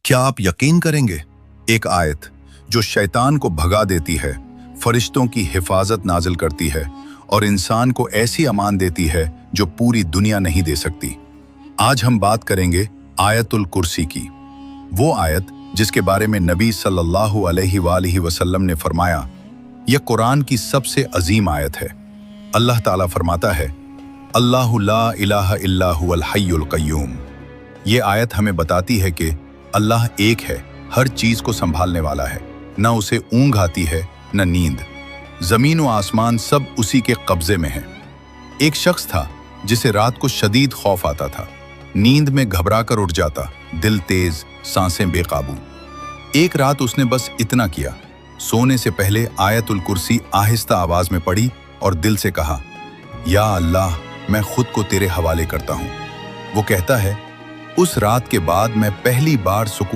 क्या आप यकीन करेंगे, एक आयत जो शैतान को भगा देती है, फरिश्तों की हिफाजत नाजिल करती है और इंसान को ऐसी अमान देती है जो पूरी दुनिया नहीं दे सकती। आज हम बात करेंगे आयतुल कुर्सी की, वो आयत जिसके बारे में नबी सल्लल्लाहु अलैहि वसल्लम ने फरमाया, यह कुरान की सबसे अजीम आयत है। अल्लाह ताला फरमाता है, अल्लाहु ला इलाहा इल्ला हुवल हय्युल कय्यूम। ये आयत हमें बताती है कि अल्लाह एक है, हर चीज को संभालने वाला है, न उसे ऊंघ आती है न नींद। जमीन व आसमान सब उसी के कब्जे में है। एक शख्स था जिसे रात को शदीद खौफ आता था, नींद में घबरा कर उठ जाता, दिल तेज, सांसें बेकाबू। एक रात उसने बस इतना किया, सोने से पहले आयतुल कुर्सी आहिस्ता आवाज में पढ़ी और दिल से कहा, या अल्लाह, मैं खुद को तेरे हवाले करता हूं। वो कहता है, उस रात के बाद मैं पहली बार सुकून